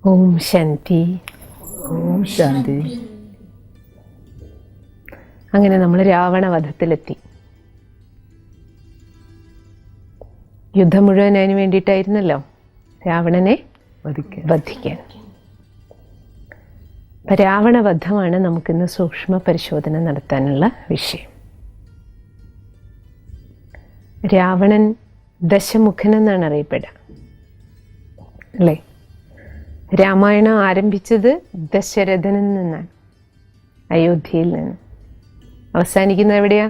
ഓം ശാന്തി. ഓം ശാന്തി. അങ്ങനെ നമ്മൾ രാവണവധത്തിലെത്തി. യുദ്ധം മുഴുവൻ അതിന് വേണ്ടിയിട്ടായിരുന്നല്ലോ, രാവണനെ വധിക്കാൻ. അപ്പം രാവണവധമാണ് നമുക്കിന്ന് സൂക്ഷ്മ പരിശോധന നടത്താനുള്ള വിഷയം. രാവണൻ ദശമുഖൻ എന്നാണ് അറിയപ്പെടുക അല്ലേ? രാമായണം ആരംഭിച്ചത് ദശരഥനിൽ നിന്നാണ്, അയോധ്യയിൽ നിന്ന്. അവസാനിക്കുന്ന എവിടെയാ?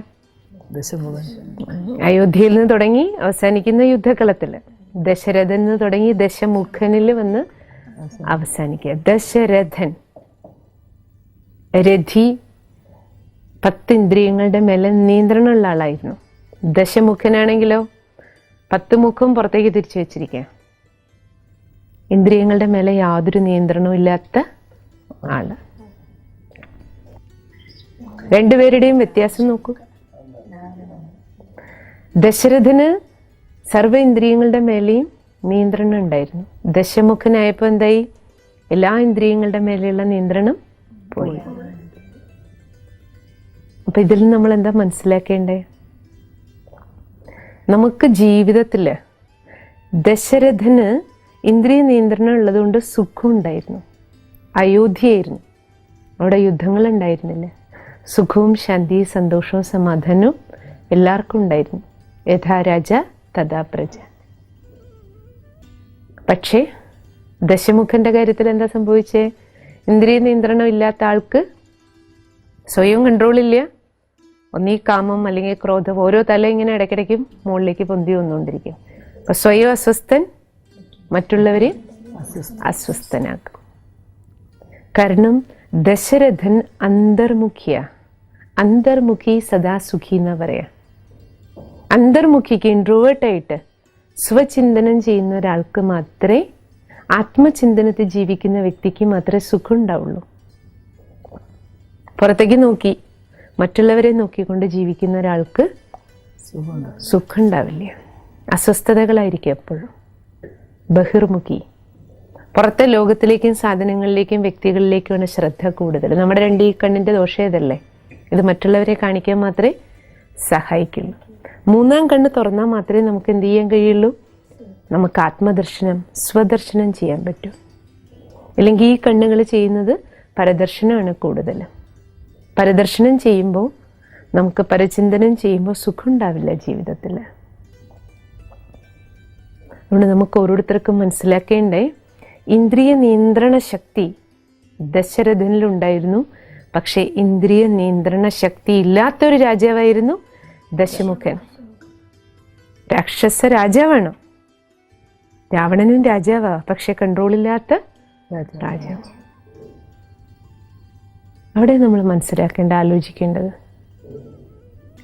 അയോധ്യയിൽ നിന്ന് തുടങ്ങി അവസാനിക്കുന്ന യുദ്ധക്കളത്തിൽ. ദശരഥൻ നിന്ന് തുടങ്ങി ദശമുഖനിൽ വന്ന് അവസാനിക്കുക. ദശരഥൻ രഥി, 10 ഇന്ദ്രിയങ്ങളുടെ മേലെ നിയന്ത്രണമുള്ള ആളായിരുന്നു. ദശമുഖനാണെങ്കിലോ 10 മുഖം പുറത്തേക്ക് തിരിച്ചു വെച്ചിരിക്കുക, ഇന്ദ്രിയങ്ങളുടെ മേലെ യാതൊരു നിയന്ത്രണവും ഇല്ലാത്ത ആള്. രണ്ടുപേരുടെയും വ്യത്യാസം നോക്കൂ. ദശരഥന് സർവ്വ ഇന്ദ്രിയങ്ങളുടെ മേലെയും നിയന്ത്രണം ഉണ്ടായിരുന്നു. ദശമുഖനായപ്പോൾ എന്തായി? എല്ലാ ഇന്ദ്രിയങ്ങളുടെ മേലെയുള്ള നിയന്ത്രണം പോയി. അപ്പൊ ഇതിൽ നമ്മൾ എന്താ മനസ്സിലാക്കേണ്ടേ? നമുക്ക് ജീവിതത്തില് ദശരഥന് ഇന്ദ്രിയ നിയന്ത്രണം ഉള്ളതുകൊണ്ട് സുഖം ഉണ്ടായിരുന്നു. അയോധ്യയായിരുന്നു, അവിടെ യുദ്ധങ്ങൾ ഉണ്ടായിരുന്നില്ല. സുഖവും ശാന്തിയും സന്തോഷവും സമാധാനവും എല്ലാവർക്കും ഉണ്ടായിരുന്നു. യഥാ രാജ തഥാ പ്രജ. പക്ഷേ ദശമുഖന്റെ കാര്യത്തിൽ എന്താ സംഭവിച്ചേ? ഇന്ദ്രിയ നിയന്ത്രണം ഇല്ലാത്ത ആൾക്ക് സ്വയം കൺട്രോളില്ല. ഒന്നീ കാമം അല്ലെങ്കിൽ ക്രോധം, ഓരോ തല ഇങ്ങനെ ഇടയ്ക്കിടയ്ക്കും മുകളിലേക്ക് പൊന്തി വന്നുകൊണ്ടിരിക്കും. അപ്പൊ സ്വയം അസ്വസ്ഥൻ, മറ്റുള്ളവരെ അസ്വസ്ഥനാക്കും. കാരണം ദശരഥൻ അന്തർമുഖി സദാ സുഖി എന്ന് പറയാ. അന്തർമുഖിക്ക്, ഇൻട്രോവേർട്ടായിട്ട് സ്വചിന്തനം ചെയ്യുന്ന ഒരാൾക്ക് മാത്രമേ, ആത്മചിന്തനത്തിൽ ജീവിക്കുന്ന വ്യക്തിക്ക് മാത്രമേ സുഖം ഉണ്ടാവുള്ളൂ. പുറത്തേക്ക് നോക്കി മറ്റുള്ളവരെ നോക്കിക്കൊണ്ട് ജീവിക്കുന്ന ഒരാൾക്ക് സുഖം ഉണ്ടാവില്ല, അസ്വസ്ഥതകളായിരിക്കും എപ്പോഴും. ബഹിർമുഖി, പുറത്തെ ലോകത്തിലേക്കും സാധനങ്ങളിലേക്കും വ്യക്തികളിലേക്കുമാണ് ശ്രദ്ധ കൂടുതൽ. നമ്മുടെ ഈ കണ്ണിന്റെ ദോഷം ഇതല്ലേ, ഇത് മറ്റുള്ളവരെ കാണിക്കാൻ മാത്രമേ സഹായിക്കുള്ളൂ. 3-ാം കണ്ണ് തുറന്നാൽ മാത്രമേ നമുക്ക് എന്ത് ചെയ്യാൻ കഴിയുള്ളൂ? നമുക്ക് ആത്മദർശനം, സ്വദർശനം ചെയ്യാൻ പറ്റൂ. അല്ലെങ്കിൽ ഈ കണ്ണുകൾ ചെയ്യുന്നത് പരദർശനമാണ് കൂടുതൽ. പരദർശനം ചെയ്യുമ്പോൾ, നമുക്ക് പരചിന്തനം ചെയ്യുമ്പോൾ സുഖം ഉണ്ടാവില്ല ജീവിതത്തിൽ. അതുകൊണ്ട് നമുക്ക് ഓരോരുത്തർക്കും മനസ്സിലാക്കേണ്ടേ, ഇന്ദ്രിയ നിയന്ത്രണ ശക്തി ദശരഥനിലുണ്ടായിരുന്നു. പക്ഷെ ഇന്ദ്രിയ നിയന്ത്രണ ശക്തി ഇല്ലാത്തൊരു രാജാവായിരുന്നു ദശമുഖൻ. രാക്ഷസ രാജാവാണ്, രാവണനും രാജാവാ, പക്ഷെ കൺട്രോളില്ലാത്ത രാജാവ്. അവിടെ നമ്മൾ മനസ്സിലാക്കേണ്ട, ആലോചിക്കേണ്ടത്,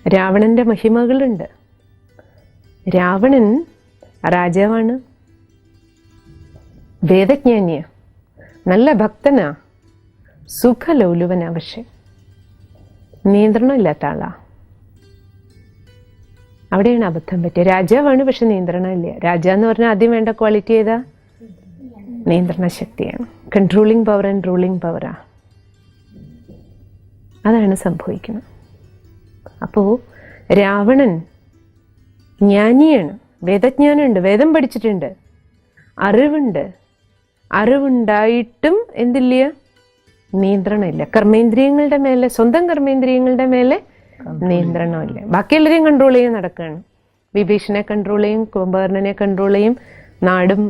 രാവണന്റെ മഹിമകളുണ്ട്. രാവണൻ രാജാവാണ്, വേദജ്ഞാനിയ, നല്ല ഭക്തനാ, സുഖലോലുവനാ, പക്ഷെ നിയന്ത്രണം ഇല്ലാത്ത ആളാ. അവിടെയാണ് അബദ്ധം പറ്റിയത്. രാജാവാണ്, പക്ഷെ നിയന്ത്രണം ഇല്ല. രാജാന്ന് പറഞ്ഞാൽ ആദ്യം വേണ്ട ക്വാളിറ്റി ഏതാ? നിയന്ത്രണ ശക്തിയാണ്. കൺട്രോളിങ് പവർ ആൻഡ് റൂളിങ് പവറാ. അതാണ് സംഭവിക്കുന്നത്. അപ്പോൾ രാവണൻ ജ്ഞാനിയാണ്, വേദജ്ഞാനമുണ്ട്, വേദം പഠിച്ചിട്ടുണ്ട്, അറിവുണ്ടായിട്ടും എന്തില്ല? നിയന്ത്രണമില്ല. കർമ്മേന്ദ്രിയങ്ങളുടെ മേലെ, സ്വന്തം കർമ്മേന്ദ്രിയങ്ങളുടെ മേലെ നിയന്ത്രണമില്ല. ബാക്കിയെല്ലാവരെയും കൺട്രോൾ ചെയ്യാൻ നടക്കുകയാണ്. വിഭീഷണനെ കൺട്രോൾ ചെയ്യും, കുംഭകർണനെ കൺട്രോൾ ചെയ്യും, നാടും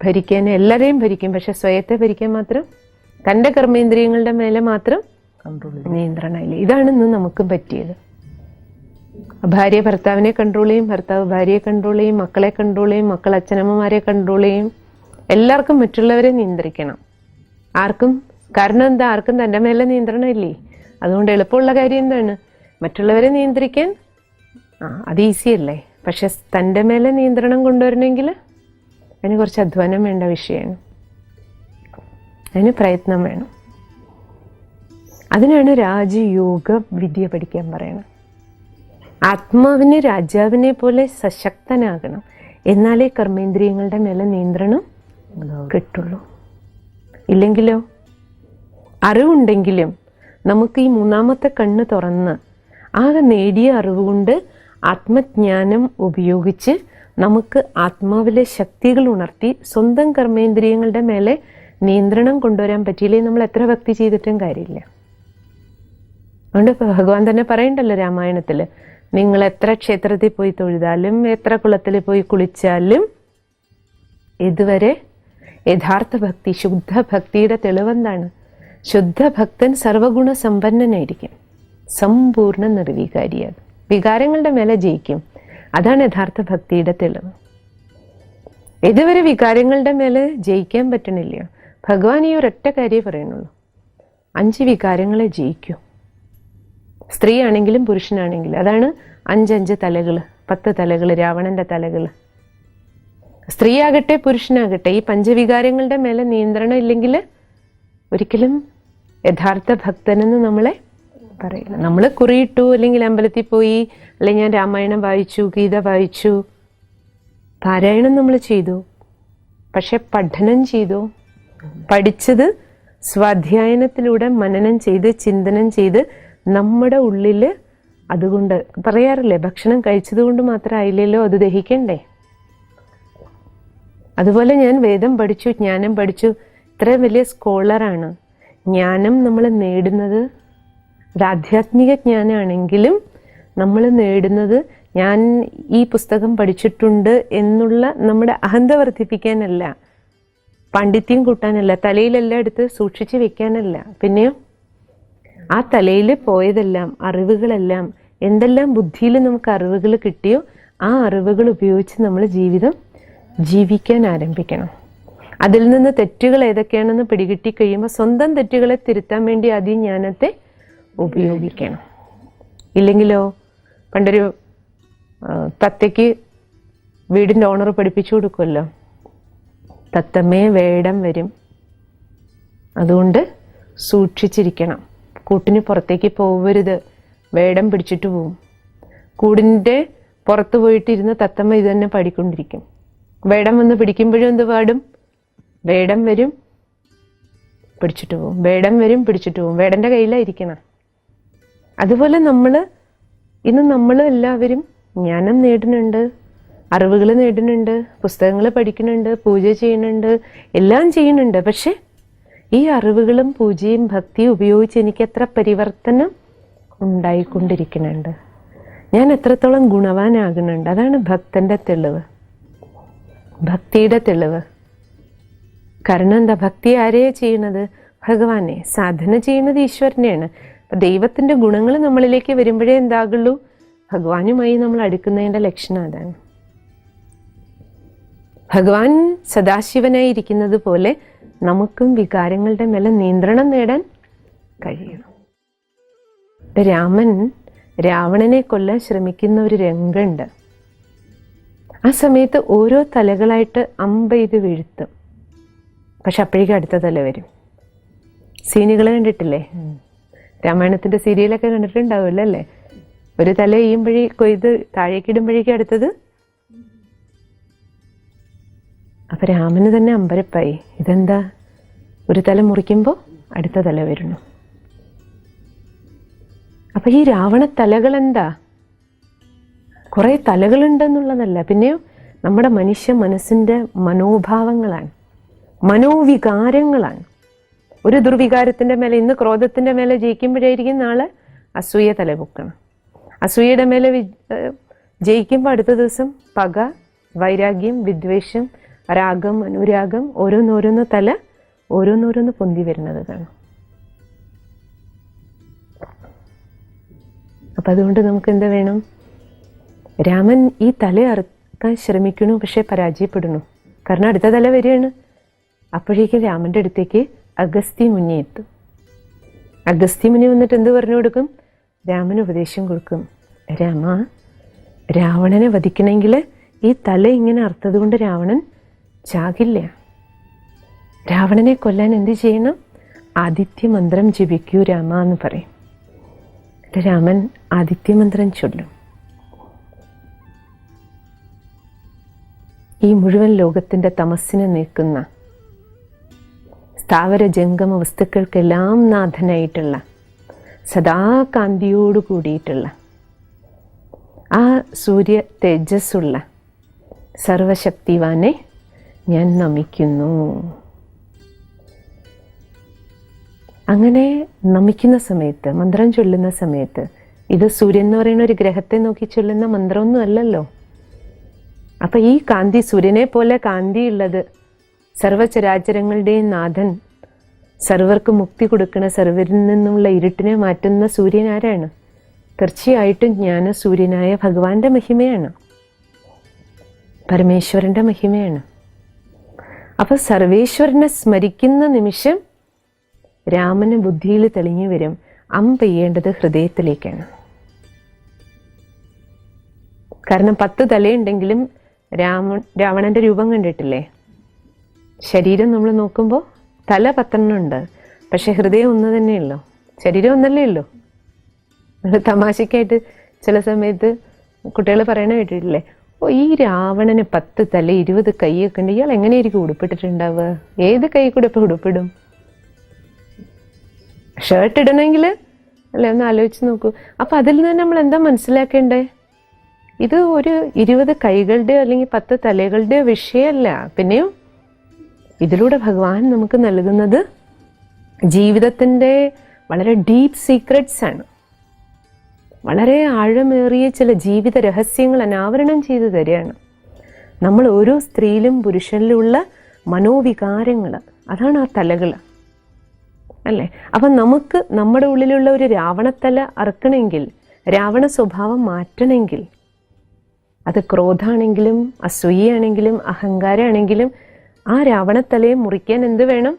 ഭരിക്കാൻ, എല്ലാവരെയും ഭരിക്കും. പക്ഷെ സ്വയത്തെ ഭരിക്കാൻ മാത്രം, തൻ്റെ കർമ്മേന്ദ്രിയങ്ങളുടെ മേലെ മാത്രം നിയന്ത്രണമില്ല. ഇതാണ് ഇന്ന് നമുക്കും പറ്റിയത്. ഭാര്യ ഭർത്താവിനെ കൺട്രോൾ ചെയ്യും, ഭർത്താവ് ഭാര്യയെ കൺട്രോൾ ചെയ്യും, മക്കളെ കൺട്രോൾ ചെയ്യും, മക്കൾ അച്ഛനമ്മമാരെ കൺട്രോൾ ചെയ്യും. എല്ലാവർക്കും മറ്റുള്ളവരെ നിയന്ത്രിക്കണം. ആർക്കും, കാരണം എന്താ? ആർക്കും തൻ്റെ മേലെ നിയന്ത്രണം ഇല്ലേ. അതുകൊണ്ട് എളുപ്പമുള്ള കാര്യം എന്താണ്? മറ്റുള്ളവരെ നിയന്ത്രിക്കാൻ. അത് ഈസി അല്ലേ. പക്ഷെ തൻ്റെ മേലെ നിയന്ത്രണം കൊണ്ടുവരണമെങ്കിൽ അതിന് കുറച്ച് അധ്വാനം വേണ്ട വിഷയമാണ്, അതിന് പ്രയത്നം വേണം. അതിനാണ് രാജയോഗ വിദ്യ പഠിക്കാൻ പറയണം. ആത്മാവിന് രാജാവിനെ പോലെ സശക്തനാകണം, എന്നാലേ കർമ്മേന്ദ്രിയങ്ങളുടെ മേലെ നിയന്ത്രണം കിട്ടുള്ളൂ. ഇല്ലെങ്കിലോ? അറിവുണ്ടെങ്കിലും നമുക്ക് ഈ മൂന്നാമത്തെ കണ്ണ് തുറന്ന് ആ നേടിയ അറിവ് കൊണ്ട് ആത്മജ്ഞാനം ഉപയോഗിച്ച് നമുക്ക് ആത്മാവിലെ ശക്തികൾ ഉണർത്തി സ്വന്തം കർമ്മേന്ദ്രിയങ്ങളുടെ മേലെ നിയന്ത്രണം കൊണ്ടുവരാൻ പറ്റിയില്ലേ നമ്മൾ എത്ര ഭക്തി ചെയ്തിട്ടും കാര്യമില്ല. അതുകൊണ്ട് ഭഗവാൻ തന്നെ പറയണ്ടല്ലോ രാമായണത്തിൽ, നിങ്ങൾ എത്ര ക്ഷേത്രത്തിൽ പോയി തൊഴുതാലും എത്ര കുളത്തിൽ പോയി കുളിച്ചാലും ഇതുവരെ യഥാർത്ഥ ഭക്തി, ശുദ്ധ ഭക്തിയുടെ തെളിവെന്താണ്? ശുദ്ധ ഭക്തൻ സർവഗുണ സമ്പന്നനായിരിക്കും, സമ്പൂർണ്ണ നിർവികാരിയാകും, വികാരങ്ങളുടെ മേലെ ജയിക്കും. അതാണ് യഥാർത്ഥ ഭക്തിയുടെ തെളിവ്. ഇതുവരെ വികാരങ്ങളുടെ മേലെ ജയിക്കാൻ പറ്റണില്ല. ഭഗവാൻ ഈ ഒരൊറ്റ കാര്യം പറയുന്നുള്ളൂ, 5 വികാരങ്ങളെ ജയിക്കൂ. സ്ത്രീ ആണെങ്കിലും പുരുഷനാണെങ്കിലും അതാണ് 5 തലകൾ, 10 തലകൾ, രാവണന്റെ തലകൾ. സ്ത്രീ ആകട്ടെ പുരുഷനാകട്ടെ ഈ പഞ്ചവികാരങ്ങളുടെ മേലെ നിയന്ത്രണം ഇല്ലെങ്കിൽ ഒരിക്കലും യഥാർത്ഥ ഭക്തനെന്ന് നമ്മളെ പറയില്ല. നമ്മൾ കുറിയിട്ടു, അല്ലെങ്കിൽ അമ്പലത്തിൽ പോയി, അല്ലെങ്കിൽ ഞാൻ രാമായണം വായിച്ചു, ഗീത വായിച്ചു, പാരായണം നമ്മൾ ചെയ്തു, പക്ഷെ പഠനം ചെയ്തു, പഠിച്ചത് സ്വാധ്യായനത്തിലൂടെ മനനം ചെയ്ത് ചിന്തനം ചെയ്ത് നമ്മുടെ ഉള്ളിൽ, അതുകൊണ്ട് പറയാറില്ലേ ഭക്ഷണം കഴിച്ചത് കൊണ്ട് മാത്രം ആയില്ലല്ലോ, അത് ദഹിക്കണ്ടേ. അതുപോലെ ഞാൻ വേദം പഠിച്ചു, ജ്ഞാനം പഠിച്ചു, ഇത്രയും വലിയ സ്കോളറാണ്. ജ്ഞാനം നമ്മൾ നേടുന്നത്, അത് ആധ്യാത്മിക ജ്ഞാനമാണെങ്കിലും നമ്മൾ നേടുന്നത് ഞാൻ ഈ പുസ്തകം പഠിച്ചിട്ടുണ്ട് എന്നുള്ള നമ്മുടെ അഹന്ത വർദ്ധിപ്പിക്കാനല്ല, പാണ്ഡിത്യം കൂട്ടാനല്ല, തലയിലെല്ലാം എടുത്ത് സൂക്ഷിച്ച് വെക്കാനല്ല. പിന്നെയോ ആ തലയിൽ പോയതെല്ലാം, അറിവുകളെല്ലാം, എന്തെല്ലാം ബുദ്ധിയിൽ നമുക്ക് അറിവുകൾ കിട്ടിയോ ആ അറിവുകൾ ഉപയോഗിച്ച് നമ്മൾ ജീവിതം ജീവിക്കാൻ ആരംഭിക്കണം. അതിൽ നിന്ന് തെറ്റുകൾ ഏതൊക്കെയാണെന്ന് പിടികിട്ടി കഴിയുമ്പോൾ സ്വന്തം തെറ്റുകളെ തിരുത്താൻ വേണ്ടി ആദ്യം ജ്ഞാനത്തെ ഉപയോഗിക്കണം. ഇല്ലെങ്കിലോ, പണ്ടൊരു തത്തയ്ക്ക് വീടിൻ്റെ ഓണർ പഠിപ്പിച്ചു കൊടുക്കുമല്ലോ, തത്തമ്മേ വേടം വരും, അതുകൊണ്ട് സൂക്ഷിച്ചിരിക്കണം, കൂട്ടിന് പുറത്തേക്ക് പോവരുത്, വേടം പിടിച്ചിട്ട് പോവും. കൂടിൻ്റെ പുറത്ത് പോയിട്ടിരുന്ന് തത്തമ്മ ഇത് തന്നെ പാടിക്കൊണ്ടിരിക്കും. വേടം വന്ന് പിടിക്കുമ്പോഴും എന്ത് പാടും? വേടം വരും പിടിച്ചിട്ട് പോവും, വേടം വരും പിടിച്ചിട്ട് പോവും, വേടൻ്റെ കയ്യിലായിരിക്കണം. അതുപോലെ നമ്മൾ എല്ലാവരും ജ്ഞാനം നേടുന്നുണ്ട്, അറിവുകൾ നേടുന്നുണ്ട്, പുസ്തകങ്ങൾ പഠിക്കുന്നുണ്ട്, പൂജ ചെയ്യുന്നുണ്ട്, എല്ലാം ചെയ്യുന്നുണ്ട്. പക്ഷെ ഈ അറിവുകളും പൂജയും ഭക്തിയും ഉപയോഗിച്ച് എനിക്ക് എത്ര പരിവർത്തനം ഉണ്ടായിക്കൊണ്ടിരിക്കുന്നുണ്ട്, ഞാൻ എത്രത്തോളം ഗുണവാനാകുന്നുണ്ട്. അതാണ് ഭക്തന്റെ തെളിവ്, ഭക്തിയുടെ തെളിവ്. കാരണം എന്താ? ഭക്തി ആരെയാ ചെയ്യണത്? ഭഗവാനെ. സാധന ചെയ്യുന്നത് ഈശ്വരനെയാണ്. അപ്പം ദൈവത്തിൻ്റെ ഗുണങ്ങൾ നമ്മളിലേക്ക് വരുമ്പോഴേ എന്താകുള്ളൂ? ഭഗവാനുമായി നമ്മൾ അടുക്കുന്നതിൻ്റെ ലക്ഷണം അതാണ്. ഭഗവാൻ സദാശിവനായിരിക്കുന്നത് പോലെ നമുക്കും വികാരങ്ങളുടെ മേലെ നിയന്ത്രണം നേടാൻ കഴിയണം. രാമൻ രാവണനെ കൊല്ലാൻ ശ്രമിക്കുന്ന ഒരു രംഗമുണ്ട്. ആ സമയത്ത് ഓരോ തലകളായിട്ട് അമ്പെയ്ത് വീഴ്ത്തും. പക്ഷെ അപ്പോഴേക്കും അടുത്ത തല വരും. സീനുകൾ കണ്ടിട്ടില്ലേ? രാമായണത്തിൻ്റെ സീരിയലൊക്കെ കണ്ടിട്ടുണ്ടാവുമല്ലോ അല്ലേ? ഒരു തല കൊയ്ത് താഴേക്കിടുമ്പോഴേക്കും അടുത്തത്. അപ്പം രാമന് തന്നെ അമ്പരപ്പായി, ഇതെന്താ, ഒരു തല മുറിക്കുമ്പോൾ അടുത്ത തല വരുന്നു. അപ്പം ഈ രാവണ തലകൾ എന്താ? കുറേ തലകളുണ്ടെന്നുള്ളതല്ല, പിന്നെയോ നമ്മുടെ മനുഷ്യ മനസ്സിൻ്റെ മനോഭാവങ്ങളാണ്, മനോവികാരങ്ങളാണ്. ഒരു ദുർവികാരത്തിൻ്റെ മേലെ, ഇന്ന് ക്രോധത്തിൻ്റെ മേലെ ജയിക്കുമ്പോഴായിരിക്കും നാളെ അസൂയ തലപൊക്കണം. അസൂയയുടെ മേലെ ജയിക്കുമ്പോൾ അടുത്ത ദിവസം പക, വൈരാഗ്യം, വിദ്വേഷം, രാഗം, അനുരാഗം, ഓരോന്നോരോന്ന് തല ഓരോന്നോരോന്ന് പൊന്തി വരുന്നത് കാണാം. അപ്പം അതുകൊണ്ട് നമുക്ക് എന്താ വേണം? രാമൻ ഈ തല അറുക്കാൻ ശ്രമിക്കണു, പക്ഷെ പരാജയപ്പെടുന്നു. കാരണം അടുത്ത തല വരികയാണ്. അപ്പോഴേക്കും രാമൻ്റെ അടുത്തേക്ക് അഗസ്ത്യ മുനി എത്തും. അഗസ്ത്യ മുനി വന്നിട്ട് എന്ത് പറഞ്ഞു കൊടുക്കും? രാമന് ഉപദേശം കൊടുക്കും. രാമ, രാവണനെ വധിക്കണമെങ്കിൽ ഈ തല ഇങ്ങനെ അറുത്തത് കൊണ്ട് രാവണൻ ചാകില്ല. രാവണനെ കൊല്ലാൻ എന്ത് ചെയ്യണം? ആദിത്യമന്ത്രം ജപിക്കൂ രാമ എന്ന് പറയും. രാമൻ ആദിത്യമന്ത്രം ചൊല്ലും. ഈ മുഴുവൻ ലോകത്തിൻ്റെ തമസ്സിനെ നീക്കുന്ന, സ്ഥാവര ജംഗമ വസ്തുക്കൾക്കെല്ലാം നാഥനായിട്ടുള്ള സദാ കാന്തിയോട് കൂടിയിട്ടുള്ള ആ സൂര്യ തേജസ്സുള്ള സർവശക്തിവാനെ ഞാൻ നമിക്കുന്നു. അങ്ങനെ നമിക്കുന്ന സമയത്ത്, മന്ത്രം ചൊല്ലുന്ന സമയത്ത്, ഇത് സൂര്യൻ എന്ന് പറയുന്ന ഒരു ഗ്രഹത്തെ നോക്കി ചൊല്ലുന്ന മന്ത്രമൊന്നും അല്ലല്ലോ. അപ്പൊ ഈ കാന്തി, സൂര്യനെ പോലെ കാന്തിയുള്ളത്, സർവചരാചരങ്ങളുടെയും നാഥൻ, സർവർക്ക് മുക്തി കൊടുക്കുന്ന, സർവരിൽ നിന്നുള്ള ഇരുട്ടിനെ മാറ്റുന്ന സൂര്യൻ ആരാണ്? തീർച്ചയായിട്ടും ജ്ഞാന സൂര്യനായ ഭഗവാന്റെ മഹിമയാണ്, പരമേശ്വരന്റെ മഹിമയാണ്. അപ്പൊ സർവേശ്വരനെ സ്മരിക്കുന്ന നിമിഷം രാമന് ബുദ്ധിയിൽ തെളിഞ്ഞു വരും, പെയ്യേണ്ടത് ഹൃദയത്തിലേക്കാണ്. കാരണം 10 തലയുണ്ടെങ്കിലും രാവണന്റെ രൂപം കണ്ടിട്ടില്ലേ? ശരീരം നമ്മൾ നോക്കുമ്പോൾ തല 10 ഉണ്ട്, പക്ഷെ ഹൃദയം ഒന്ന് തന്നെയുള്ളൂ, ശരീരം ഒന്നല്ലേ ഉള്ളൂ. തമാശക്കായിട്ട് ചില സമയത്ത് കുട്ടികൾ പറയണ കേട്ടിട്ടില്ലേ, ഓ ഈ രാവണന് 10 തല 20 കൈയൊക്കെ ഉണ്ട്, ഇയാൾ എങ്ങനെയായിരിക്കും ഉടുപ്പിട്ടിട്ടുണ്ടാവുക? ഏത് കൈ കൂടെ ഇപ്പൊ ഉടുപ്പിടും? ഷർട്ട് ഇടണമെങ്കിൽ അല്ലെ, ഒന്ന് ആലോചിച്ച് നോക്കൂ. അപ്പൊ അതിൽ നിന്ന് നമ്മൾ എന്താ മനസ്സിലാക്കേണ്ടേ? ഇത് ഒരു 20 കൈകളുടെയോ അല്ലെങ്കിൽ 10 തലകളുടെയോ വിഷയമല്ല. പിന്നെയോ ഇതിലൂടെ ഭഗവാൻ നമുക്ക് നൽകുന്നത് ജീവിതത്തിൻ്റെ വളരെ ഡീപ്പ് സീക്രട്സ് ആണ്. വളരെ ആഴമേറിയ ചില ജീവിത രഹസ്യങ്ങൾ അനാവരണം ചെയ്തു തരികയാണ്. നമ്മൾ ഓരോ സ്ത്രീയിലും പുരുഷനിലുള്ള മനോവികാരങ്ങൾ, അതാണ് ആ തലകൾ അല്ലേ. അപ്പം നമുക്ക് നമ്മുടെ ഉള്ളിലുള്ള ഒരു രാവണത്തല അറുക്കണമെങ്കിൽ, രാവണ സ്വഭാവം മാറ്റണമെങ്കിൽ, അത് ക്രോധാണെങ്കിലും അസൂയയാണെങ്കിലും അഹങ്കാരമാണെങ്കിലും, ആ രാവണത്തലയെ മുറിക്കാൻ എന്ത് വേണം?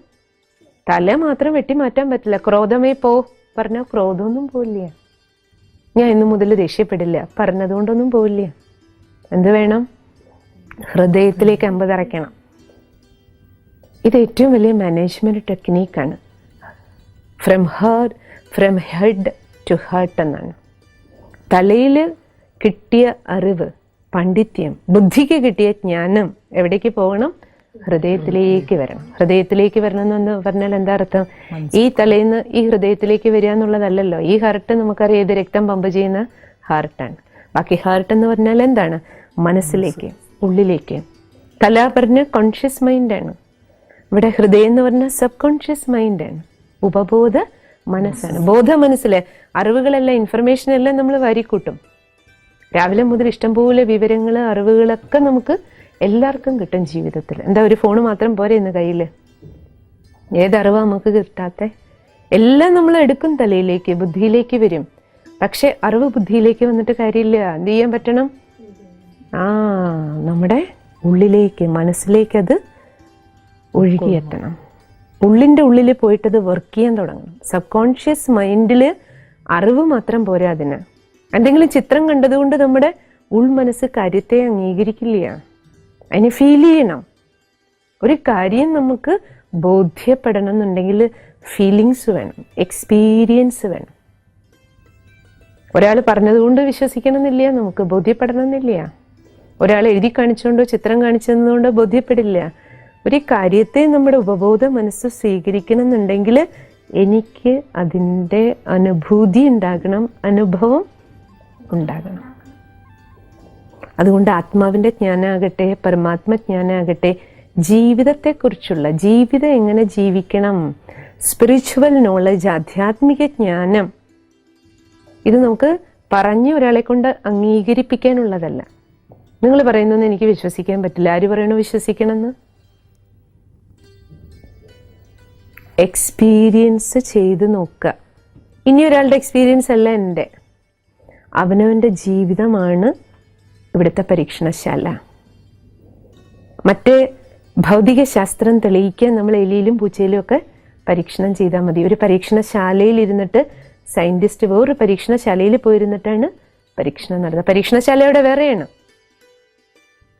തല മാത്രം വെട്ടി മാറ്റാൻ പറ്റില്ല. ക്രോധമേ പോ പറഞ്ഞാൽ ക്രോധമൊന്നും പോവില്ല. ഞാൻ ഇന്നു മുതൽ ദേഷ്യപ്പെടില്ല പറഞ്ഞതുകൊണ്ടൊന്നും പോവില്ല. എന്ത് വേണം? ഹൃദയത്തിലേക്ക് അമ്പ് തറയ്ക്കണം. ഇത് ഏറ്റവും വലിയ മാനേജ്മെന്റ് ടെക്നീക്കാണ്. ഫ്രം ഹെഡ് ടു ഹാർട്ട് എന്നാണ്. തലയിൽ കിട്ടിയ അറിവ്, പാണ്ഡിത്യം, ബുദ്ധിക്ക് കിട്ടിയ ജ്ഞാനം എവിടേക്ക് പോകണം? ഹൃദയത്തിലേക്ക് വരണം. ഹൃദയത്തിലേക്ക് വരണം എന്ന് പറഞ്ഞാൽ എന്താ അർത്ഥം? ഈ തലയിൽ നിന്ന് ഈ ഹൃദയത്തിലേക്ക് വരിക എന്നുള്ളതല്ലല്ലോ. ഈ ഹാർട്ട് നമുക്കറിയാം, ഏത് രക്തം പമ്പ് ചെയ്യുന്ന ഹാർട്ടാണ്. ബാക്കി ഹാർട്ട് എന്ന് പറഞ്ഞാൽ എന്താണ്? മനസ്സിലേക്ക്, ഉള്ളിലേക്ക്. തല പറഞ്ഞ കോൺഷ്യസ് മൈൻഡാണ്. ഇവിടെ ഹൃദയം എന്ന് പറഞ്ഞാൽ സബ് കോൺഷ്യസ് മൈൻഡാണ്, ഉപബോധ മനസ്സാണ്. ബോധ മനസ്സിലെ അറിവുകളെല്ലാം, ഇൻഫർമേഷൻ എല്ലാം നമ്മൾ വാരിക്കൂട്ടും. രാവിലെ മുതൽ ഇഷ്ടംപോലെ വിവരങ്ങൾ, അറിവുകളൊക്കെ നമുക്ക് എല്ലാവർക്കും കിട്ടും ജീവിതത്തിൽ. എന്താ ഒരു ഫോണ് മാത്രം പോരെ ഇന്ന് കയ്യിൽ? ഏതറിവാ നമുക്ക് കിട്ടാത്ത? എല്ലാം നമ്മൾ എടുക്കും, തലയിലേക്ക്, ബുദ്ധിയിലേക്ക് വരും. പക്ഷെ അറിവ് ബുദ്ധിയിലേക്ക് വന്നിട്ട് കാര്യമില്ല. എന്ത് ചെയ്യാൻ പറ്റണം? നമ്മുടെ ഉള്ളിലേക്ക്, മനസ്സിലേക്ക് അത് ഒഴുകിയെത്തണം. ഉള്ളിൻ്റെ ഉള്ളിൽ പോയിട്ടത് വർക്ക് ചെയ്യാൻ തുടങ്ങണം. സബ് കോൺഷ്യസ് മൈൻഡിൽ അറിവ് മാത്രം പോരാ. അതിന് എന്തെങ്കിലും ചിത്രം കണ്ടതുകൊണ്ട് നമ്മുടെ ഉൾമനസ്സ് കാര്യത്തെ അംഗീകരിക്കില്ല. അതിനെ ഫീൽ ചെയ്യണം. ഒരു കാര്യം നമുക്ക് ബോധ്യപ്പെടണം എന്നുണ്ടെങ്കിൽ ഫീലിങ്സ് വേണം, എക്സ്പീരിയൻസ് വേണം. ഒരാൾ പറഞ്ഞതുകൊണ്ട് വിശ്വസിക്കണമെന്നില്ല, നമുക്ക് ബോധ്യപ്പെടണമെന്നില്ല. ഒരാൾ എഴുതി കാണിച്ചുകൊണ്ടോ ചിത്രം കാണിച്ചതുകൊണ്ടോ ബോധ്യപ്പെടില്ല. ഒരു കാര്യത്തെ നമ്മുടെ ഉപബോധ മനസ്സ് സ്വീകരിക്കണം എന്നുണ്ടെങ്കിൽ എനിക്ക് അതിൻ്റെ അനുഭൂതി ഉണ്ടാകണം, അനുഭവം ഉണ്ടാകണം. അതുകൊണ്ട് ആത്മാവിൻ്റെ ജ്ഞാനമാകട്ടെ, പരമാത്മജ്ഞാനമാകട്ടെ, ജീവിതത്തെക്കുറിച്ചുള്ള, ജീവിതം എങ്ങനെ ജീവിക്കണം, സ്പിരിച്വൽ നോളജ്, ആധ്യാത്മിക ജ്ഞാനം, ഇത് നമുക്ക് പറഞ്ഞ് ഒരാളെ കൊണ്ട് അംഗീകരിപ്പിക്കാനുള്ളതല്ല. നിങ്ങൾ പറയുന്നൊന്നും എനിക്ക് വിശ്വസിക്കാൻ പറ്റില്ല. ആര് പറയണു വിശ്വസിക്കണമെന്ന്? എക്സ്പീരിയൻസ് ചെയ്ത് നോക്കുക. ഇനി ഒരാളുടെ എക്സ്പീരിയൻസ് അല്ല എൻ്റെ, അവനവൻ്റെ ജീവിതമാണ് ഇവിടുത്തെ പരീക്ഷണശാല. മറ്റേ ഭൗതിക ശാസ്ത്രം തെളിയിക്കാൻ നമ്മൾ എലിയിലും പൂച്ചയിലും ഒക്കെ പരീക്ഷണം ചെയ്താൽ മതി. ഒരു പരീക്ഷണശാലയിൽ ഇരുന്നിട്ട് സയൻറ്റിസ്റ്റ് വേറൊരു പരീക്ഷണശാലയിൽ പോയിരുന്നിട്ടാണ് പരീക്ഷണം നടത്തുന്നത്. പരീക്ഷണശാലയുടെ വേറെയാണ്.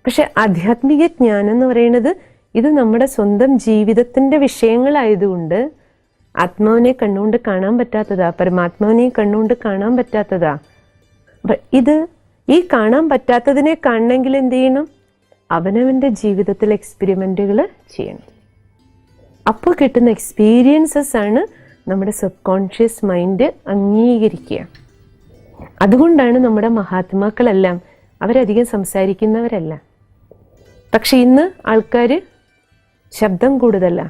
പക്ഷെ ആധ്യാത്മിക ജ്ഞാനം എന്ന് പറയുന്നത് ഇത് നമ്മുടെ സ്വന്തം ജീവിതത്തിൻ്റെ വിഷയങ്ങളായതുകൊണ്ട് ആത്മാവിനെ കണ്ണുകൊണ്ട് കാണാൻ പറ്റാത്തതാ, പരമാത്മാവിനെ കണ്ണുകൊണ്ട് കാണാൻ പറ്റാത്തതാ. ഇത് ഈ കാണാൻ പറ്റാത്തതിനെ കാണണമെങ്കിൽ എന്ത് ചെയ്യണം? അവനവൻ്റെ ജീവിതത്തിൽ എക്സ്പെരിമെൻറ്റുകൾ ചെയ്യണം. അപ്പോൾ കിട്ടുന്ന എക്സ്പീരിയൻസസ് ആണ് നമ്മുടെ സബ് കോൺഷ്യസ് മൈൻഡ് അംഗീകരിക്കുക. അതുകൊണ്ടാണ് നമ്മുടെ മഹാത്മാക്കളെല്ലാം അവരധികം സംസാരിക്കുന്നവരല്ല. പക്ഷെ ഇന്ന് ആൾക്കാർ ശബ്ദം കൂടുതല.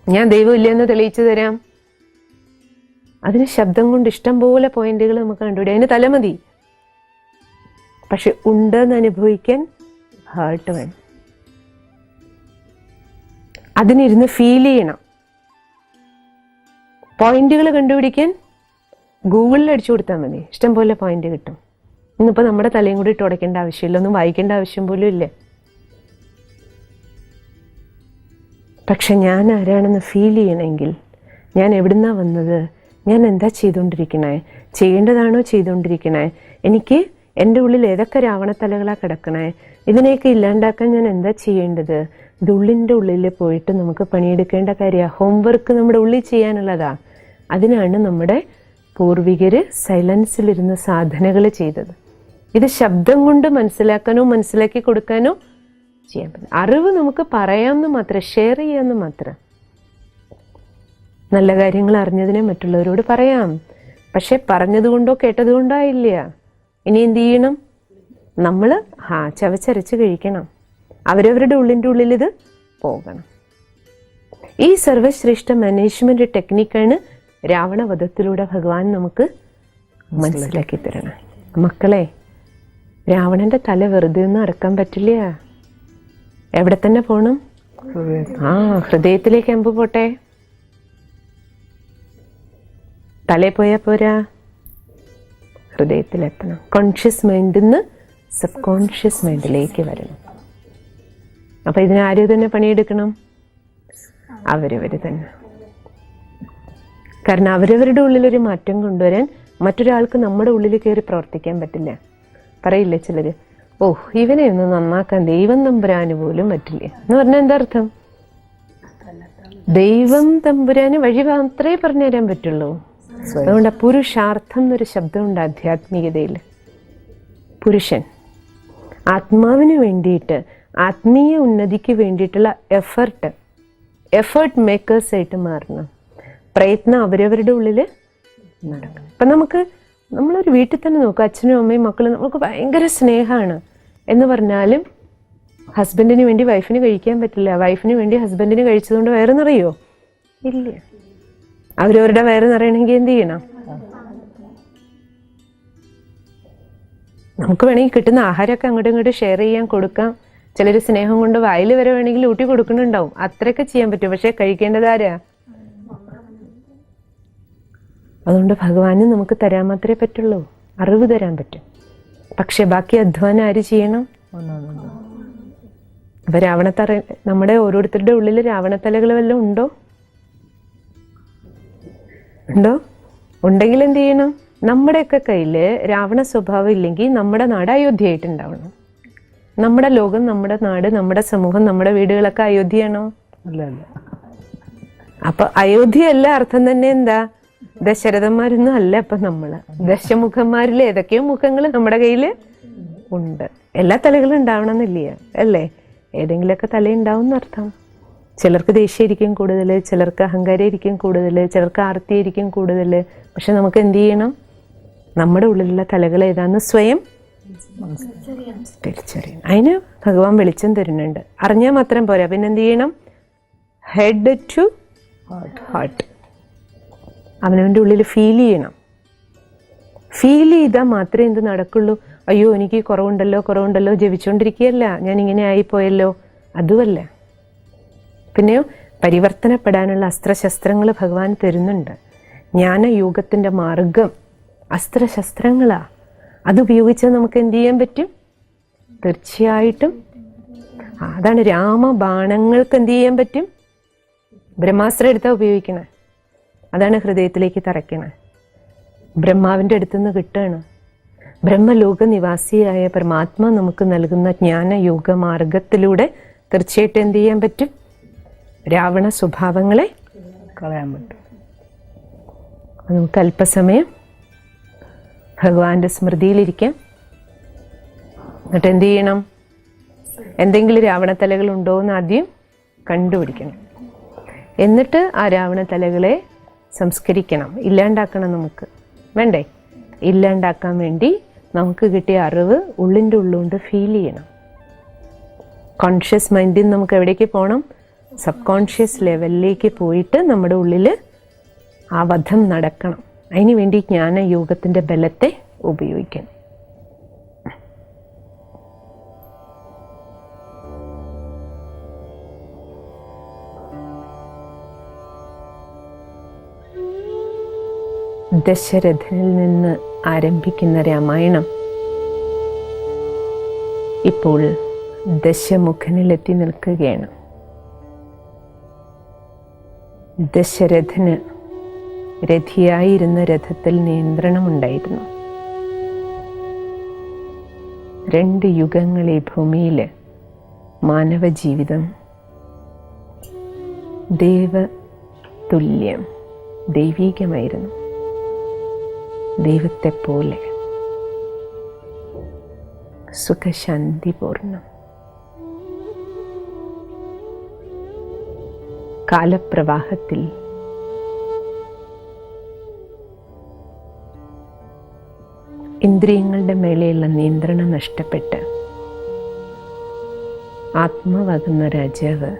ഞാൻ ദൈവം ഇല്ലെന്ന് തെളിയിച്ചു തരാം. അതിന് ശബ്ദം കൊണ്ട് ഇഷ്ടം പോലെ പോയിന്റുകൾ നമുക്ക് കണ്ടുപിടി. അതിന് തല മതി. പക്ഷെ ഉണ്ടെന്ന് അനുഭവിക്കാൻ ഹാർട്ട് വേണം. അതിനിരുന്ന് ഫീൽ ചെയ്യണം. പോയിന്റുകൾ കണ്ടുപിടിക്കാൻ ഗൂഗിളിൽ അടിച്ചു കൊടുത്താൽ മതി, ഇഷ്ടം പോലെ പോയിന്റ് കിട്ടും. ഇന്നിപ്പോൾ നമ്മുടെ തലയും കൂടി ഇട്ട് ഉടയ്ക്കേണ്ട ആവശ്യമില്ല, ഒന്നും വായിക്കേണ്ട ആവശ്യം പോലും ഇല്ല. പക്ഷെ ഞാൻ ആരാണെന്ന് ഫീൽ ചെയ്യണമെങ്കിൽ, ഞാൻ എവിടുന്നാ വന്നത്, ഞാൻ എന്താ ചെയ്തുകൊണ്ടിരിക്കണേ, ചെയ്യേണ്ടതാണോ ചെയ്തുകൊണ്ടിരിക്കണേ, എനിക്ക് എൻ്റെ ഉള്ളിൽ ഏതൊക്കെ രാവണത്തലകളാണ് കിടക്കണേ, ഇതിനെയൊക്കെ ഇല്ലാണ്ടാക്കാൻ ഞാൻ എന്താ ചെയ്യേണ്ടത്, ഇത് ഉള്ളിൻ്റെ ഉള്ളിൽ പോയിട്ട് നമുക്ക് പണിയെടുക്കേണ്ട കാര്യമാണ്. ഹോംവർക്ക് നമ്മുടെ ഉള്ളിൽ ചെയ്യാനുള്ളതാ. അതിനാണ് നമ്മുടെ പൂർവികര് സൈലൻസിലിരുന്ന് സാധനകൾ ചെയ്തത്. ഇത് ശബ്ദം കൊണ്ട് മനസ്സിലാക്കാനോ മനസ്സിലാക്കി കൊടുക്കാനോ ചെയ്യാൻ പറ്റും. അറിവ് നമുക്ക് പറയാമെന്ന് മാത്രം, ഷെയർ ചെയ്യാമെന്ന് മാത്രം. നല്ല കാര്യങ്ങൾ അറിഞ്ഞതിനെ മറ്റുള്ളവരോട് പറയാം. പക്ഷെ പറഞ്ഞതുകൊണ്ടോ കേട്ടതുകൊണ്ടോ ആയില്ല. ഇനി എന്ത് ചെയ്യണം? നമ്മൾ ചവച്ചരച്ച് കഴിക്കണം. അവരവരുടെ ഉള്ളിൻ്റെ ഉള്ളിൽ ഇത് പോകണം. ഈ സർവശ്രേഷ്ഠ മാനേജ്മെന്റ് ടെക്നിക്കാണ് രാവണവധത്തിലൂടെ ഭഗവാൻ നമുക്ക് മനസ്സിലാക്കി തരണം. മക്കളെ, രാവണന്റെ തല വെറുതെ ഒന്നും അടക്കാൻ പറ്റില്ല. എവിടെ തന്നെ പോണം? ഹൃദയത്തിലേക്ക് അമ്പ് പോട്ടെ. തലേ പോയാ പോരാ, ഹൃദയത്തിലെത്തണം. കോൺഷ്യസ് മൈൻഡിൽ നിന്ന് സബ് കോൺഷ്യസ് മൈൻഡിലേക്ക് വരണം. അപ്പൊ ഇതിനാരും തന്നെ പണിയെടുക്കണം? അവരവർ തന്നെ. കാരണം അവരവരുടെ ഉള്ളിലൊരു മാറ്റം കൊണ്ടുവരാൻ മറ്റൊരാൾക്ക് നമ്മുടെ ഉള്ളിൽ കയറി പ്രവർത്തിക്കാൻ പറ്റില്ല. പറയില്ലേ ചിലര്, ഇവനെ ഒന്ന് നന്നാക്കാൻ ദൈവം തമ്പുരാന് പോലും പറ്റില്ല എന്ന് പറഞ്ഞാൽ എന്താ അർത്ഥം? ദൈവം തമ്പുരാന് വഴി മാത്രമേ പറഞ്ഞു തരാൻ പറ്റുള്ളൂ. അതുകൊണ്ട് പുരുഷാർത്ഥം എന്നൊരു ശബ്ദമുണ്ട് ആധ്യാത്മികതയിൽ. പുരുഷൻ ആത്മാവിന് വേണ്ടിയിട്ട്, ആത്മീയ ഉന്നതിക്ക് വേണ്ടിയിട്ടുള്ള എഫേർട്ട് മേക്കേഴ്സ് ആയിട്ട് മാറണം. പ്രയത്നം അവരവരുടെ ഉള്ളിൽ നടക്കണം. അപ്പം നമ്മളൊരു വീട്ടിൽ തന്നെ നോക്കുക, അച്ഛനും അമ്മയും മക്കളും നമുക്ക് ഭയങ്കര സ്നേഹമാണ് എന്ന് പറഞ്ഞാലും ഹസ്ബൻഡിന് വേണ്ടി വൈഫിന് കഴിക്കാൻ പറ്റില്ല. വൈഫിന് വേണ്ടി ഹസ്ബൻഡിന് കഴിച്ചതുകൊണ്ട് വയറ് നിറയോ? ഇല്ല. അവരവരുടെ വയറ് നിറയണമെങ്കിൽ എന്ത് ചെയ്യണം? നമുക്ക് വേണമെങ്കിൽ കിട്ടുന്ന ആഹാരമൊക്കെ അങ്ങോട്ടും ഇങ്ങോട്ടും ഷെയർ ചെയ്യാൻ കൊടുക്കാം. ചിലർ സ്നേഹം കൊണ്ട് വായിൽ വരെ വേണമെങ്കിൽ ഊട്ടി കൊടുക്കുന്നുണ്ടാവും. അത്രയൊക്കെ ചെയ്യാൻ പറ്റും. പക്ഷെ കഴിക്കേണ്ടതാരാ? അതുകൊണ്ട് ഭഗവാന് നമുക്ക് തരാൻ മാത്രമേ പറ്റുള്ളൂ. അറിവ് തരാൻ പറ്റും. പക്ഷെ ബാക്കി അധ്വാനം ആര് ചെയ്യണം? അപ്പൊ രാവണത്തറ, നമ്മുടെ ഓരോരുത്തരുടെ ഉള്ളിൽ രാവണത്തലകൾ വല്ലതും ഉണ്ടോ? ഉണ്ടെങ്കിൽ എന്ത് ചെയ്യണം? നമ്മുടെയൊക്കെ കയ്യില് രാവണ സ്വഭാവം ഇല്ലെങ്കിൽ നമ്മുടെ നാട് അയോധ്യയായിട്ടുണ്ടാവണം. നമ്മുടെ ലോകം, നമ്മുടെ നാട്, നമ്മുടെ സമൂഹം, നമ്മുടെ വീടുകളൊക്കെ അയോധ്യയാണോ? അല്ല. അപ്പൊ അയോധ്യയല്ല അർത്ഥം തന്നെ എന്താ? ദശരഥന്മാരൊന്നും അല്ല. അപ്പൊ നമ്മള് ദശമുഖന്മാരിൽ ഏതൊക്കെയോ മുഖങ്ങൾ നമ്മുടെ കയ്യില് ഉണ്ട്. എല്ലാ തലകളും ഉണ്ടാവണം എന്നില്ല, അല്ലേ? ഏതെങ്കിലുമൊക്കെ തലയുണ്ടാവും എന്നർത്ഥം. ചിലർക്ക് ദേഷ്യമായിരിക്കും കൂടുതൽ, ചിലർക്ക് അഹങ്കാരമായിരിക്കും കൂടുതൽ, ചിലർക്ക് ആർത്തിയായിരിക്കും കൂടുതൽ. പക്ഷെ നമുക്ക് എന്ത് ചെയ്യണം? നമ്മുടെ ഉള്ളിലുള്ള തലകൾ ഏതാന്ന് സ്വയം തിരിച്ചറിയണം. അതിന് ഭഗവാൻ വെളിച്ചം തരുന്നുണ്ട്. അറിഞ്ഞാൽ മാത്രം പോരാ, പിന്നെ എന്ത് ചെയ്യണം? Head to heart. അവനവൻ്റെ ഉള്ളിൽ ഫീൽ ചെയ്യണം. ഫീൽ ചെയ്താൽ മാത്രമേ എന്ത് നടക്കുള്ളൂ? അയ്യോ എനിക്ക് കുറവുണ്ടല്ലോ ജപിച്ചുകൊണ്ടിരിക്കുകയല്ല, ഞാൻ ഇങ്ങനെ ആയിപ്പോയല്ലോ, അതുമല്ല. പിന്നെയോ പരിവർത്തനപ്പെടാനുള്ള അസ്ത്രശസ്ത്രങ്ങൾ ഭഗവാൻ തരുന്നുണ്ട്. ജ്ഞാനയോഗത്തിൻ്റെ മാർഗം അസ്ത്രശസ്ത്രങ്ങളാ. അതുപയോഗിച്ചാൽ നമുക്ക് എന്ത് ചെയ്യാൻ പറ്റും? തീർച്ചയായിട്ടും അതാണ് രാമബാണങ്ങൾക്ക് എന്ത് ചെയ്യാൻ പറ്റും? ബ്രഹ്മാസ്ത്രം എടുത്താൽ ഉപയോഗിക്കണേ. അതാണ് ഹൃദയത്തിലേക്ക് തറയ്ക്കണേ. ബ്രഹ്മാവിൻ്റെ അടുത്തുനിന്ന് കിട്ടുകയാണ്. ബ്രഹ്മലോക നിവാസിയായ പരമാത്മാ നമുക്ക് നൽകുന്ന ജ്ഞാനയോഗ മാർഗത്തിലൂടെ തീർച്ചയായിട്ടും എന്ത് ചെയ്യാൻ പറ്റും? രാവണ സ്വഭാവങ്ങളെ കളയാൻ പറ്റും. നമുക്ക് അല്പസമയം ഭഗവാന്റെ സ്മൃതിയിലിരിക്കാം. എന്നിട്ട് എന്ത് ചെയ്യണം? എന്തെങ്കിലും രാവണത്തലകൾ ഉണ്ടോ എന്ന് ആദ്യം കണ്ടുപിടിക്കണം. എന്നിട്ട് ആ രാവണ തലകളെ സംസ്കരിക്കണം, ഇല്ലാണ്ടാക്കണം. നമുക്ക് വേണ്ടേ? ഇല്ലാണ്ടാക്കാൻ വേണ്ടി നമുക്ക് കിട്ടിയ അറിവ് ഉള്ളിൻ്റെ ഉള്ളുകൊണ്ട് ഫീൽ ചെയ്യണം. കോൺഷ്യസ് മൈൻഡിൽ നിന്ന് നമുക്ക് എവിടേക്ക് പോകണം? സബ് കോൺഷ്യസ് ലെവലിലേക്ക് പോയിട്ട് നമ്മുടെ ഉള്ളിൽ ആ വധം നടക്കണം. അതിനു വേണ്ടി ജ്ഞാനയോഗത്തിൻ്റെ ബലത്തെ ഉപയോഗിക്കണം. ദശരഥനിൽ നിന്ന് ആരംഭിക്കുന്ന രാമായണം ഇപ്പോൾ ദശമുഖനിലെത്തി നിൽക്കുകയാണ്. ദശരഥന് രഥിയായിരുന്ന രഥത്തിൽ നിയന്ത്രണമുണ്ടായിരുന്നു. 2 യുഗങ്ങൾ ഈ ഭൂമിയിൽ മാനവ ജീവിതം ദേവതുല്യം, ദൈവീകമായിരുന്നു. ദൈവത്തെപ്പോലെ സുഖശാന്തിപൂർണം. കാലപ്രവാഹത്തിൽ ഇന്ദ്രിയങ്ങളുടെ മേലെയുള്ള നിയന്ത്രണം നഷ്ടപ്പെട്ട് ആത്മാവാകുന്ന രാജാവ്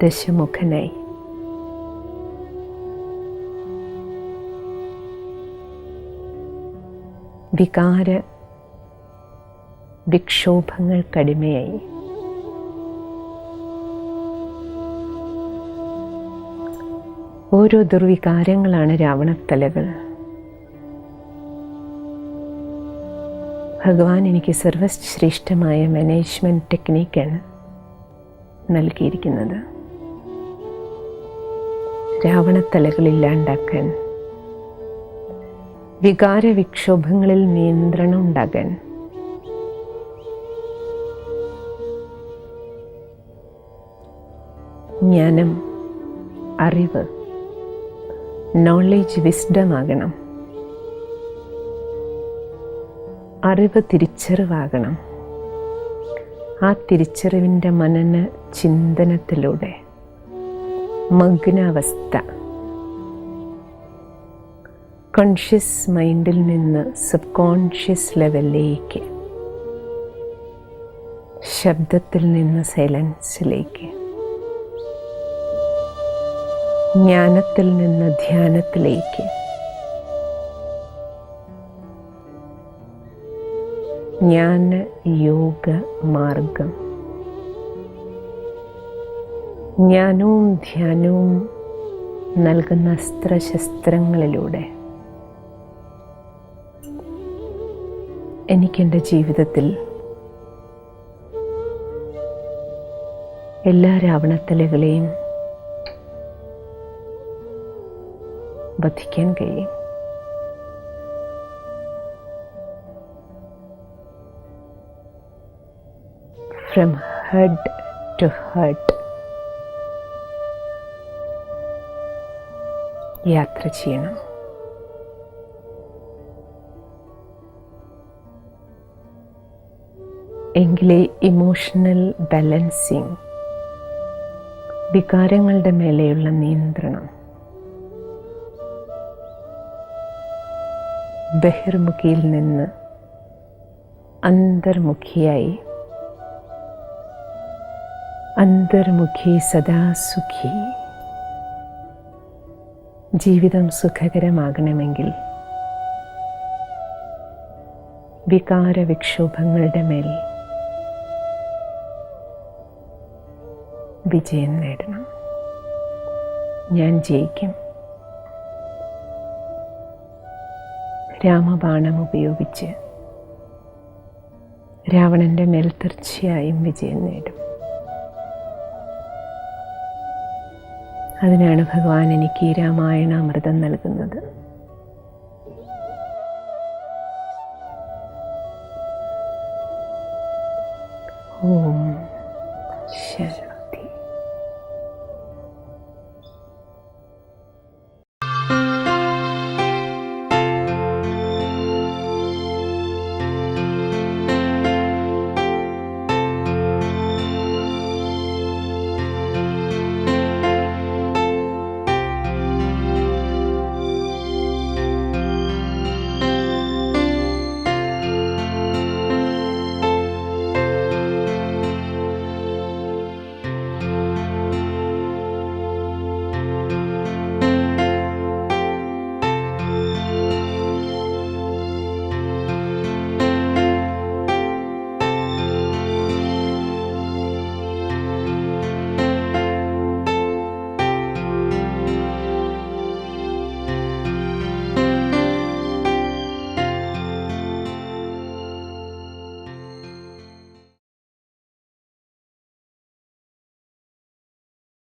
ദശമുഖനായി. വികാര വിക്ഷോഭങ്ങൾക്കടിമയായി. ഓരോ ദുർവികാരങ്ങളാണ് രാവണത്തലകൾ. ഭഗവാൻ എനിക്ക് സർവശ്രേഷ്ഠമായ മാനേജ്മെൻറ്റ് ടെക്നിക്കാണ് നൽകിയിരിക്കുന്നത്. രാവണത്തലകളില്ലാണ്ടാക്കാൻ, വികാര വിക്ഷോഭങ്ങളിൽ നിയന്ത്രണം ഉണ്ടാകാൻ, ജ്ഞാനം, അറിവ്, നോളേജ്, വിസ്ഡം ആകണം. അറിവ് തിരിച്ചറിവാകണം. ആ തിരിച്ചറിവിൻ്റെ മനന ചിന്തനത്തിലൂടെ മഗ്നാവസ്ഥ, കോൺഷ്യസ് മൈൻഡിൽ നിന്ന് സബ് കോൺഷ്യസ് ലെവലിലേക്ക്, ശബ്ദത്തിൽ നിന്ന് സൈലൻസിലേക്ക്, ജ്ഞാനത്തിൽ നിന്ന് ധ്യാനത്തിലേക്ക്, ജ്ഞാന യോഗ മാർഗം. ജ്ഞാനവും ധ്യാനവും നൽകുന്ന അസ്ത്രശസ്ത്രങ്ങളിലൂടെ എനിക്കെൻ്റെ ജീവിതത്തിൽ എല്ലാ രാവണത്തലകളെയും വധിക്കാൻ കഴിയും. ഫ്രം ഹെഡ് ടു ഹെർട്ട് യാത്ര ചെയ്യണം. എങ്കിലേ ഇമോഷണൽ ബാലൻസിങ്, വികാരങ്ങളുടെ മേലെയുള്ള നിയന്ത്രണം, ബഹിർമുഖിയിൽ നിന്ന് അന്തർമുഖിയായി, അന്തർമുഖി സദാ സുഖി. ജീവിതം സുഖകരമാകണമെങ്കിൽ വികാര വിക്ഷോഭങ്ങളുടെ മേൽ വിജയം നേടണം. ഞാൻ ജയിക്കും. രാമബാണം ഉപയോഗിച്ച് രാവണൻ്റെ മേൽ തീർച്ചയായും വിജയം നേടും. അതിനാണ് ഭഗവാൻ എനിക്ക് ഈ രാമായണാമൃതം നൽകുന്നത്. ഓം